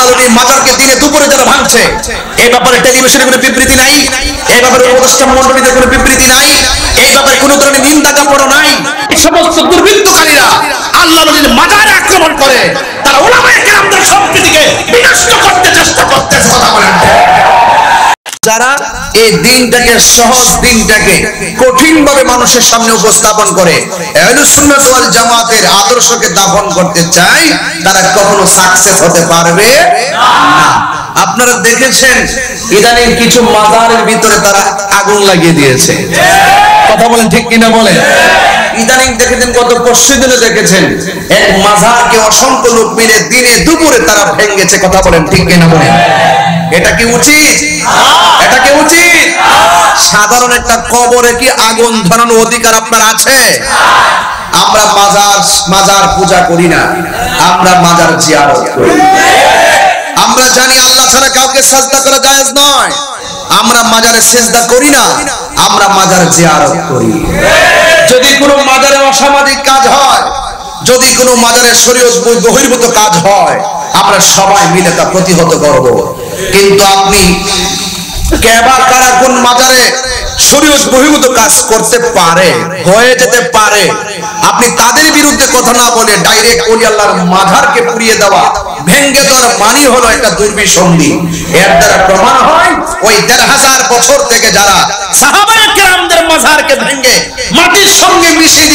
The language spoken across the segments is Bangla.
নবীর মাজারকে দিনে দুপুরে যারা ভাঙছে, এই ব্যাপারে টেলিভিশনে কোনো বিবৃতি নাই, এই ব্যাপারে উপদেষ্টা মণ্ডলীতে কোনো বিবৃতি নাই, এই ব্যাপারে কোনো ধরনের নিন্দা জ্ঞাপন নাই। এই সমস্ত দুর্বৃত্তকারীরা আল্লাহ নবীর মাজারে আক্রমণ করে তারা উলামায়ে কেরামদের সম্প্রীতিকে বিনষ্ট করতে চেষ্টা করতেছে। কথা বলেন, যারা এই দিনটাকে, সহজ দিনটাকে কঠিনভাবে মানুষের সামনে উপস্থাপন করে আহলুস সুন্নাত ওয়াল জামাতের আদর্শকে দাফন করতে চায়, তারা কখনো সাকসেস হতে পারবে না। আপনারা দেখেছেন ইদানিং কিছু মাজারের ভিতরে তারা আগুন লাগিয়ে দিয়েছে। কথা বলেন ঠিক কিনা বলেন? ইদানিং দেখেছেন, গত পরশু দিনে দেখেছেন এক মাজারকে অসংখ্য লোক মিলে দিনে দুপুরে তারা ভেঙেছে। কথা বলেন ঠিক কিনা বলেন? এটা কি উচিত? এটা কি উচিত? সাধারণ একটা কবরে কি আগুন ধরানোর অধিকার আপনার আছে? আমরা মাজার পূজা করি না, আমরা মাজার জিয়ারত করি। আমরা জানি আল্লাহ ছাড়া কাউকে সাজদা করা জায়েজ নয়, আমরা মাজারে সিজদা করি না, আমরা মাজার জিয়ারত করি। যদি কোনো মাজারে অসামাজিক কাজ হয়, যদি কোনো মাজারে শরীয়ত বহির্ভূত কাজ হয়, আমরা সবাই মিলে তা প্রতিহত করব। কিন্তু আপনি কারা কোন মাজারে শরীয়ত বহির্ভূত কাজ করতে পারে, হয়ে যেতে পারে, আপনি তাদের বিরুদ্ধে কথা না বলে ডাইরেক্ট ওলি আল্লাহর মাজারকে পুড়িয়ে দেওয়া, ভেঙ্গে দেওয়ার মানে হলো একটা দুর্বিসন্ধি। এর দ্বারা প্রমাণ হয় ওই ১৫০০ বছর থেকে যারা সাহাবায়ে কেরামদের মাজারকে ভেঙ্গে মাটির সঙ্গে মিশিয়ে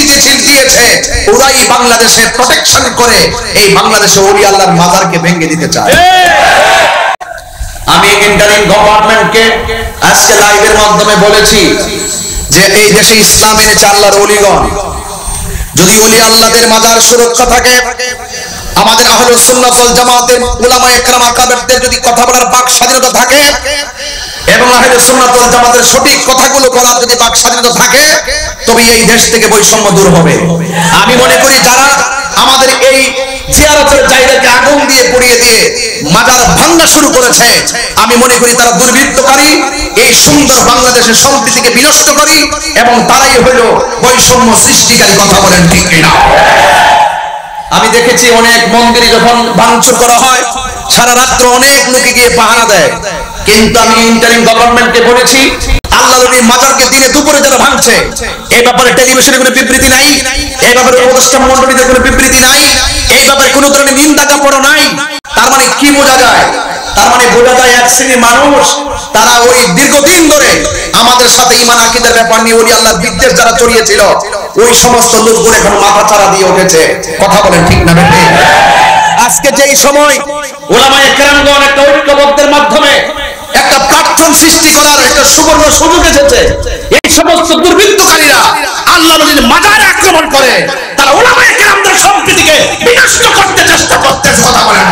দিয়েছে, ওরাই বাংলাদেশে প্রোটেকশন করে এই বাংলাদেশে ওলি আল্লাহর মাজারকে ভেঙ্গে দিতে চায়। আমি ইন্টারিম গভর্নমেন্টকে আজকে লাইভের মাধ্যমে বলেছি যে এই দেশে ইসলাম এনেছে আল্লাহর ওলিগণ। যদি ওলি আল্লাহদের মাজার সুরক্ষা থাকে, আমাদের আহলুস সুন্নাত ওয়াল জামাতের উলামায়ে কেরাম আকাবেরদের যদি কথা বলার বাক স্বাধীনতা থাকে এবং আহলুস সুন্নাত ওয়াল জামাতের সঠিক কথাগুলো বলার যদি বাক স্বাধীনতা থাকে, তবে এই দেশ থেকে বৈষম্য দূর হবে। আমি মনে করি যারা আমাদের এই জিয়ারতের জায়গাকে আগুন দিয়ে পুড়িয়ে দিয়ে মাজার ভাঙা শুরু করেছে, আমি মনে করি তারা দুর্বৃত্তকারী, এই সুন্দর বাংলাদেশের সম্প্রীতিকে বিনষ্টকারী, এবং তারাই হলো বৈষম্য সৃষ্টিকারী। কথা বলেন ঠিক কিনা? আমি দেখেছি অনেক মন্দিরে যখন ভাঙচুর করা হয়, সারা রাত্র অনেক লোকে গিয়ে পাহারা দেয়। কিন্তু আমি ইন্টারিম গভর্নমেন্টকে বলেছি, আল্লাহ নবীর মাজারকে দিনে দুপুরে যারা ভাঙছে, এই ব্যাপারে টেলিভিশনে কোনো বিবৃতি নাই, এই ব্যাপারে উপদেষ্টা মণ্ডলীতে কোনো বিবৃতি নাই, এই ব্যাপারে কোনো ধরনের নিন্দা জ্ঞাপন নাই। তার মানে কি বোঝা যায়? তার মানে বোঝা যায় এক শ্রেণীর মানুষ তারা ওই দীর্ঘদিন ধরে আমাদের সাথে ঈমান আকীদার ব্যাপার নিয়ে ওলি আল্লাহর বিদ্বেষ যারা ছড়িয়েছিল, ওই সমস্ত লোকগুলো এখন মাথা চাড়া দিয়ে উঠেছে। কথা বলেন ঠিক না বেঠিক? আজকে যেই সময় উলামায়ে কেরামগণ একটা ঐক্যবদ্ধের মাধ্যমে একটা প্ল্যাটফর্ম সৃষ্টি করার একটা সুবর্ণ সুযোগ এসেছে, এই সমস্ত দুর্বৃত্তকারীরা আল্লাহ নবীর মাজারে আক্রমণ করে তারা উলামায়ে কেরামদের সম্প্রীতিকে বিনষ্ট করতে চেষ্টা করতেছে। কথা বলেন।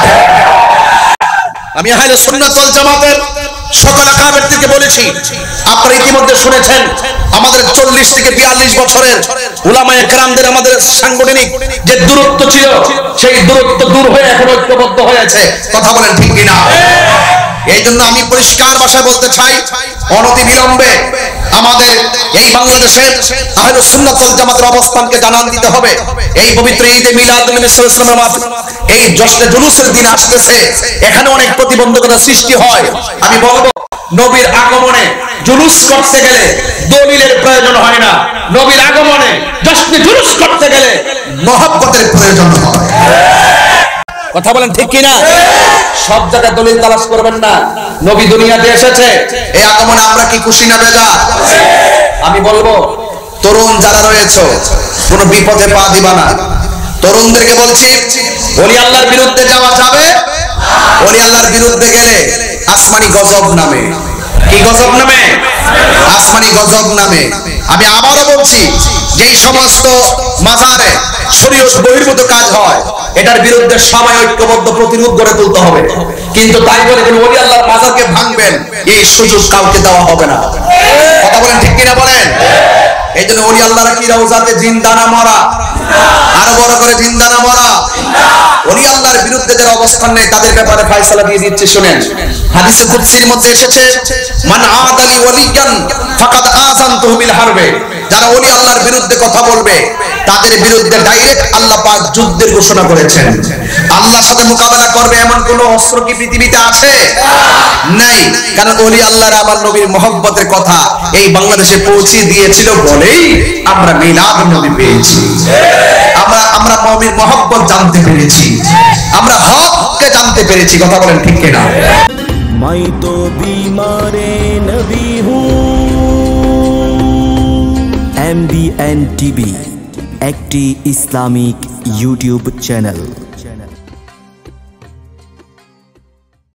আমি আহলে সুন্নাত ওয়াল জামাতের সকল আকাবেরদেরকে বলেছি, আপনারা ইতিমধ্যে শুনেছেন আমাদের 40 থেকে 42 বছরের উলামায়ে কেরামদের আমাদের সাংগঠনিক যে দূরত্ব ছিল, সেই দূরত্ব দূর হয়ে এখন ঐক্যবদ্ধ হয়েছে। কথা বলেন ঠিক কিনা? এই জন্য আমি পরিষ্কার ভাষায় বলতে চাই, অনতি বিলম্বে আমাদের এই বাংলাদেশের আহলুস সুন্নাত ওয়াল জামাতের অবস্থানকে জানান দিতে হবে। এই পবিত্র ঈদে মিলাদুন নবী সাল্লাল্লাহু আলাইহি ওয়াসাল্লাম, এই জশ্নে জুলুসের দিন আসতেছে, এখানে অনেক প্রতিবন্ধকতা সৃষ্টি হয়। আমি বলবো, নবীর আগমনে জুলুস করতে গেলে দলিলের প্রয়োজন হয় না, নবীর আগমনে জশ্নে জুলুস করতে গেলে মহব্বতের প্রয়োজন হয়। কথা বলেন ঠিক কিনা? সব জায়গায় দলিল তালাশ করবেন না। নবী দুনিয়াতে এসেছে, এই আগমনে আমরা কি খুশি না বেজার? আমি বলবো, তরুণ যারা রয়েছে কোনো বিপদে পা দিবা না। তরুণদেরকে বলছি, ওলি আল্লাহর বিরুদ্ধে যাওয়া যাবে? ওলি আল্লাহর বিরুদ্ধে গেলে আসমানি গজব নামে। কি গজব নামে? আসমানি গজব নামে। আমি আবারও বলছি, যেই সমস্ত মাজারে শরীয়ত বহির্ভূত কাজ হয়, এটার বিরুদ্ধে সবাই ঐক্যবদ্ধ প্রতিরোধ গড়ে তুলতে হবে। কিন্তু তাই বলে কোনো ওলি আল্লাহর মাজারকে ভাঙবেন, এই সুযোগ কাউকে দেওয়া হবে না। কথা বলেন ঠিক কিনা বলেন? এই জন্য ওলি আল্লাহরা কি রওজাতে জিন্দা না মরা? আরো বড় করে জিন্দা না মরা? ওলি আল্লাহর বিরুদ্ধে যারা অবস্থান নেয় তাদের ব্যাপারে ফয়সালা দিয়ে দিচ্ছে। শুনেন, হাদিসে কুদসির মধ্যে এসেছে, মান আদালি ওয়ালিয়ান ফাকাদ আযানতুহু বিল হারবে। যারা ওলি আল্লাহর বিরুদ্ধে কথা বলবে তাদের বিরুদ্ধে ডাইরেক্ট আল্লাহ পাক যুদ্ধের ঘোষণা করেছেন। আল্লাহর সাথে মোকাবেলা করবে এমন কোন অস্ত্র কি পৃথিবীতে আছে? নাই। কারণ ওলি আল্লাহর আমার নবীর মহব্বতের কথা এই বাংলাদেশে পৌঁছে দিয়েছিল বলেই আমরা মিলাদ নবী পেয়েছি। আমরা নবীর মহব্বত জানতে পেরেছি, আমরা হককে জানতে পেরেছি। কথা বলেন ঠিক কিনা? मैं तो बीमारे नबी हूँ। MBN TV একটি ইসলামিক ইউটিউব চ্যানেল।